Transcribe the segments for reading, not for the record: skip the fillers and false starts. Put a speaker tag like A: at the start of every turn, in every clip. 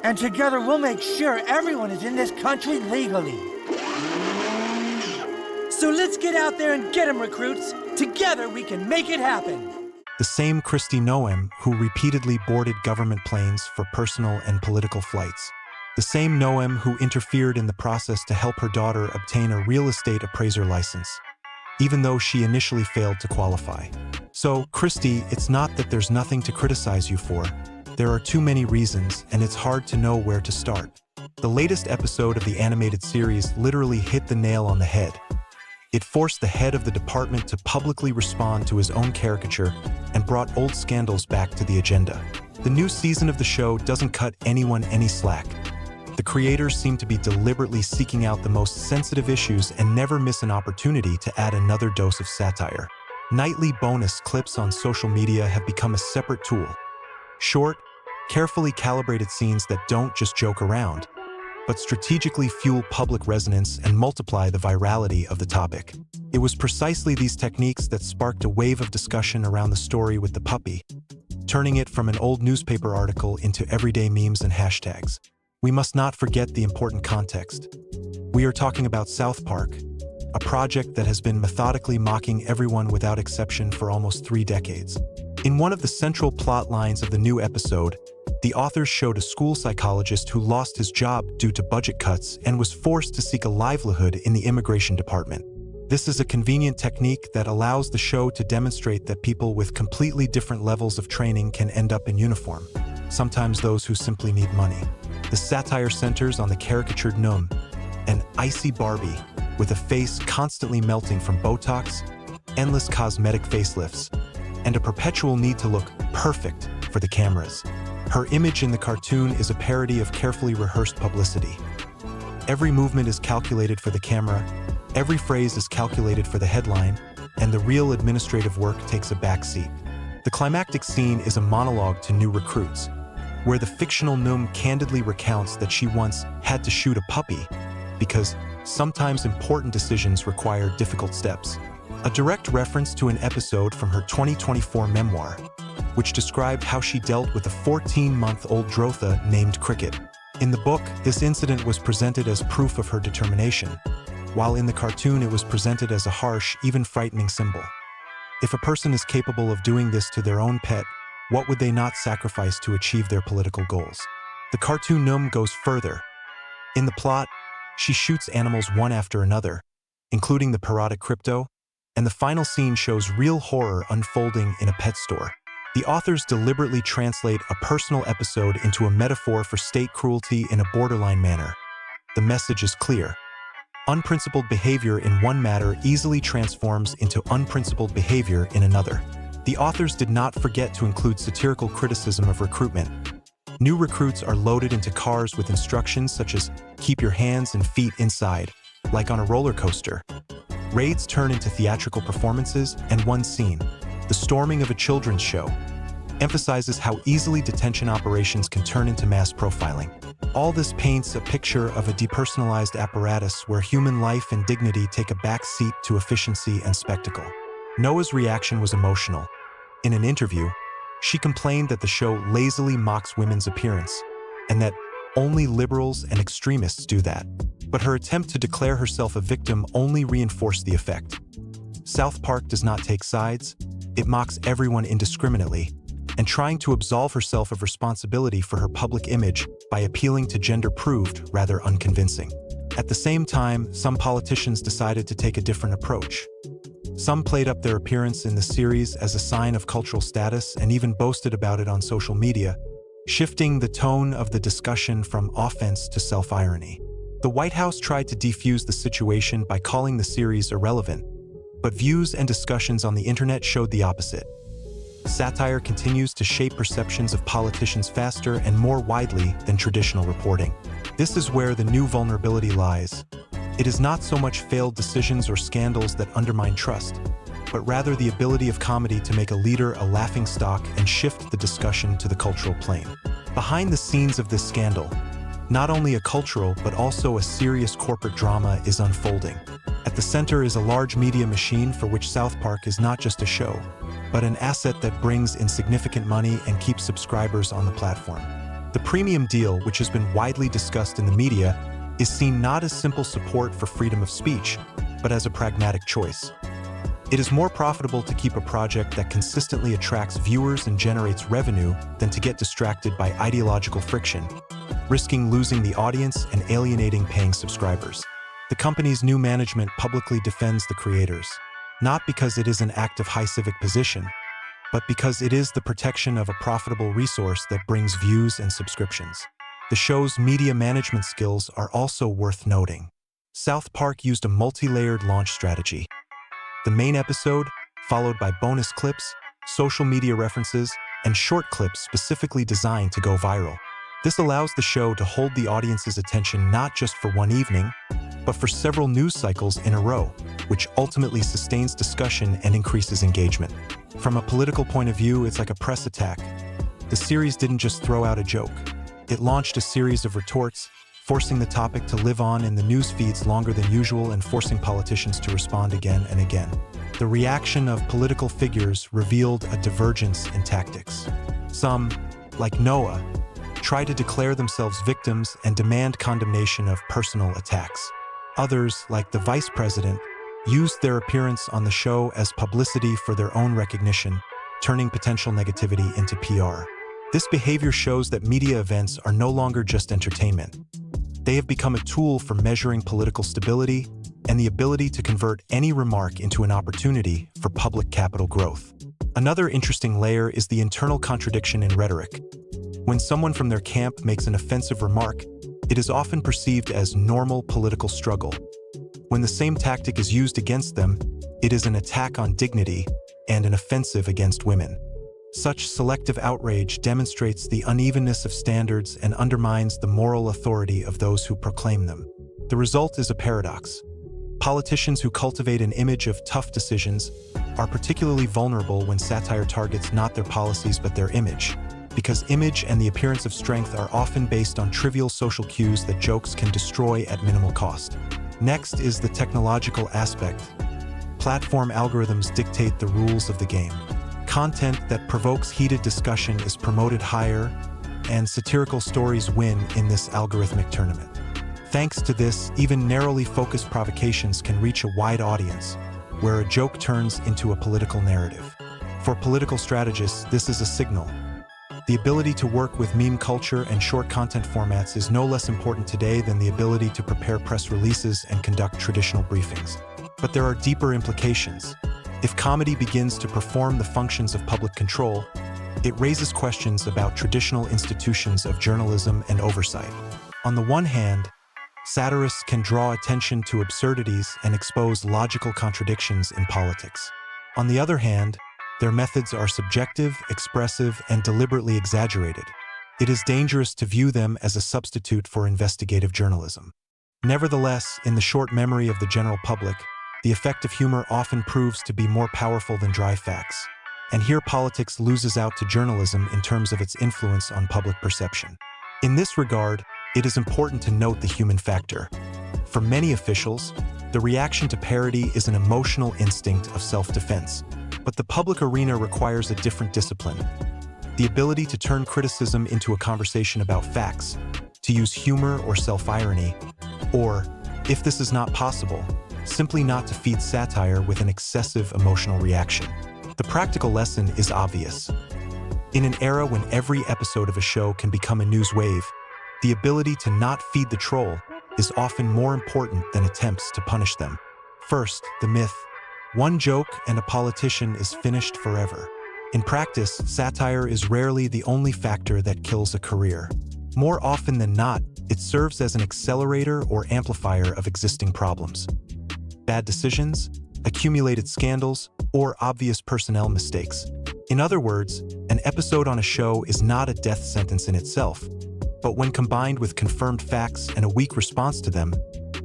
A: And together we'll make sure everyone is in this country legally. So let's get out there and get them, recruits. Together we can make it happen.
B: The same Kristina Leavitt who repeatedly boarded government planes for personal and political flights. The same Leavitt who interfered in the process to help her daughter obtain a real estate appraiser license, even though she initially failed to qualify. So, Christy, it's not that there's nothing to criticize you for. There are too many reasons, and it's hard to know where to start. The latest episode of the animated series literally hit the nail on the head. It forced the head of the department to publicly respond to his own caricature and brought old scandals back to the agenda. The new season of the show doesn't cut anyone any slack. The creators seem to be deliberately seeking out the most sensitive issues and never miss an opportunity to add another dose of satire. Nightly bonus clips on social media have become a separate tool. Short, carefully calibrated scenes that don't just joke around, but strategically fuel public resonance and multiply the virality of the topic. It was precisely these techniques that sparked a wave of discussion around the story with the puppy, turning it from an old newspaper article into everyday memes and hashtags. We must not forget the important context. We are talking about South Park, a project that has been methodically mocking everyone without exception for almost 3 decades. In one of the central plot lines of the new episode, the authors showed a school psychologist who lost his job due to budget cuts and was forced to seek a livelihood in the immigration department. This is a convenient technique that allows the show to demonstrate that people with completely different levels of training can end up in uniform, sometimes those who simply need money. The satire centers on the caricatured Num, an icy Barbie with a face constantly melting from Botox, endless cosmetic facelifts, and a perpetual need to look perfect for the cameras. Her image in the cartoon is a parody of carefully rehearsed publicity. Every movement is calculated for the camera, every phrase is calculated for the headline, and the real administrative work takes a back seat. The climactic scene is a monologue to new recruits, where the fictional Num candidly recounts that she once had to shoot a puppy because sometimes important decisions require difficult steps. A direct reference to an episode from her 2024 memoir, which described how she dealt with a 14-month-old Drotha named Cricket. In the book, this incident was presented as proof of her determination, while in the cartoon it was presented as a harsh, even frightening symbol. If a person is capable of doing this to their own pet, what would they not sacrifice to achieve their political goals? The cartoon Num goes further. In the plot, she shoots animals one after another, including the parodic crypto, and the final scene shows real horror unfolding in a pet store. The authors deliberately translate a personal episode into a metaphor for state cruelty in a borderline manner. The message is clear. Unprincipled behavior in one matter easily transforms into unprincipled behavior in another. The authors did not forget to include satirical criticism of recruitment. New recruits are loaded into cars with instructions such as keep your hands and feet inside, like on a roller coaster. Raids turn into theatrical performances, and one scene, the storming of a children's show, emphasizes how easily detention operations can turn into mass profiling. All this paints a picture of a depersonalized apparatus where human life and dignity take a back seat to efficiency and spectacle. Noah's reaction was emotional. In an interview, she complained that the show lazily mocks women's appearance, and that only liberals and extremists do that. But her attempt to declare herself a victim only reinforced the effect. South Park does not take sides, it mocks everyone indiscriminately, and trying to absolve herself of responsibility for her public image by appealing to gender proved rather unconvincing. At the same time, some politicians decided to take a different approach. Some played up their appearance in the series as a sign of cultural status and even boasted about it on social media, shifting the tone of the discussion from offense to self-irony. The White House tried to defuse the situation by calling the series irrelevant, but views and discussions on the internet showed the opposite. Satire continues to shape perceptions of politicians faster and more widely than traditional reporting. This is where the new vulnerability lies. It is not so much failed decisions or scandals that undermine trust, but rather the ability of comedy to make a leader a laughingstock and shift the discussion to the cultural plane. Behind the scenes of this scandal, not only a cultural but also a serious corporate drama is unfolding. At the center is a large media machine for which South Park is not just a show, but an asset that brings in significant money and keeps subscribers on the platform. The premium deal, which has been widely discussed in the media, is seen not as simple support for freedom of speech, but as a pragmatic choice. It is more profitable to keep a project that consistently attracts viewers and generates revenue than to get distracted by ideological friction, risking losing the audience and alienating paying subscribers. The company's new management publicly defends the creators, not because it is an act of high civic position, but because it is the protection of a profitable resource that brings views and subscriptions. The show's media management skills are also worth noting. South Park used a multi-layered launch strategy. The main episode, followed by bonus clips, social media references, and short clips specifically designed to go viral. This allows the show to hold the audience's attention not just for one evening, but for several news cycles in a row, which ultimately sustains discussion and increases engagement. From a political point of view, it's like a press attack. The series didn't just throw out a joke. It launched a series of retorts, forcing the topic to live on in the news feeds longer than usual and forcing politicians to respond again and again. The reaction of political figures revealed a divergence in tactics. Some, like Noah, try to declare themselves victims and demand condemnation of personal attacks. Others, like the vice president, used their appearance on the show as publicity for their own recognition, turning potential negativity into PR. This behavior shows that media events are no longer just entertainment. They have become a tool for measuring political stability and the ability to convert any remark into an opportunity for public capital growth. Another interesting layer is the internal contradiction in rhetoric. When someone from their camp makes an offensive remark, it is often perceived as normal political struggle. When the same tactic is used against them, it is an attack on dignity and an offensive against women. Such selective outrage demonstrates the unevenness of standards and undermines the moral authority of those who proclaim them. The result is a paradox. Politicians who cultivate an image of tough decisions are particularly vulnerable when satire targets not their policies but their image, because image and the appearance of strength are often based on trivial social cues that jokes can destroy at minimal cost. Next is the technological aspect. Platform algorithms dictate the rules of the game. Content that provokes heated discussion is promoted higher, and satirical stories win in this algorithmic tournament. Thanks to this, even narrowly focused provocations can reach a wide audience, where a joke turns into a political narrative. For political strategists, this is a signal. The ability to work with meme culture and short content formats is no less important today than the ability to prepare press releases and conduct traditional briefings. But there are deeper implications. If comedy begins to perform the functions of public control, it raises questions about traditional institutions of journalism and oversight. On the one hand, satirists can draw attention to absurdities and expose logical contradictions in politics. On the other hand, their methods are subjective, expressive, and deliberately exaggerated. It is dangerous to view them as a substitute for investigative journalism. Nevertheless, in the short memory of the general public, the effect of humor often proves to be more powerful than dry facts. And here politics loses out to journalism in terms of its influence on public perception. In this regard, it is important to note the human factor. For many officials, the reaction to parody is an emotional instinct of self-defense. But the public arena requires a different discipline. The ability to turn criticism into a conversation about facts, to use humor or self-irony, or, if this is not possible, simply not to feed satire with an excessive emotional reaction. The practical lesson is obvious. In an era when every episode of a show can become a news wave, the ability to not feed the troll is often more important than attempts to punish them. First, the myth. One joke and a politician is finished forever. In practice, satire is rarely the only factor that kills a career. More often than not, it serves as an accelerator or amplifier of existing problems. Bad decisions, accumulated scandals, or obvious personnel mistakes. In other words, an episode on a show is not a death sentence in itself, but when combined with confirmed facts and a weak response to them,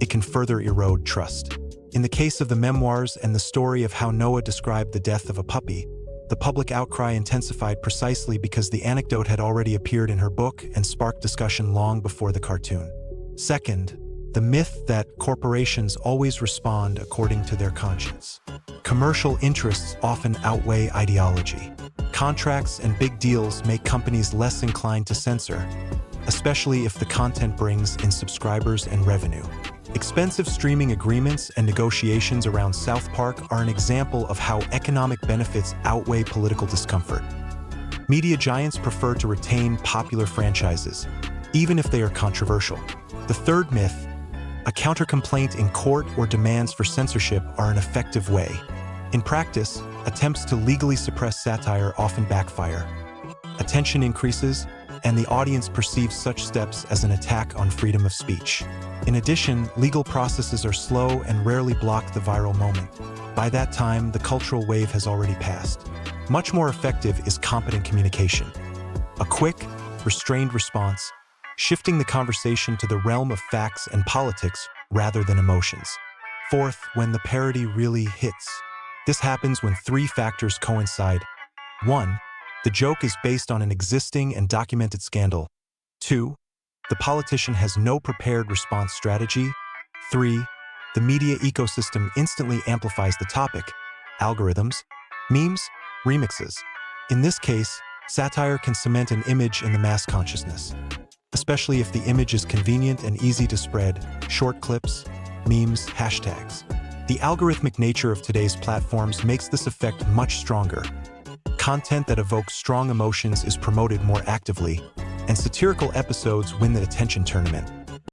B: it can further erode trust. In the case of the memoirs and the story of how Noah described the death of a puppy, the public outcry intensified precisely because the anecdote had already appeared in her book and sparked discussion long before the cartoon. Second, the myth that corporations always respond according to their conscience. Commercial interests often outweigh ideology. Contracts and big deals make companies less inclined to censor, especially if the content brings in subscribers and revenue. Expensive streaming agreements and negotiations around South Park are an example of how economic benefits outweigh political discomfort. Media giants prefer to retain popular franchises, even if they are controversial. The third myth, a counter-complaint in court or demands for censorship are an effective way. In practice, attempts to legally suppress satire often backfire. Attention increases, and the audience perceives such steps as an attack on freedom of speech. In addition, legal processes are slow and rarely block the viral moment. By that time, the cultural wave has already passed. Much more effective is competent communication. A quick, restrained response, shifting the conversation to the realm of facts and politics rather than emotions. Fourth, when the parody really hits. This happens when three factors coincide. 1. The joke is based on an existing and documented scandal. 2. The politician has no prepared response strategy. 3. The media ecosystem instantly amplifies the topic. Algorithms, memes, remixes. In this case, satire can cement an image in the mass consciousness, especially if the image is convenient and easy to spread, short clips, memes, hashtags. The algorithmic nature of today's platforms makes this effect much stronger. Content that evokes strong emotions is promoted more actively, and satirical episodes win the attention tournament.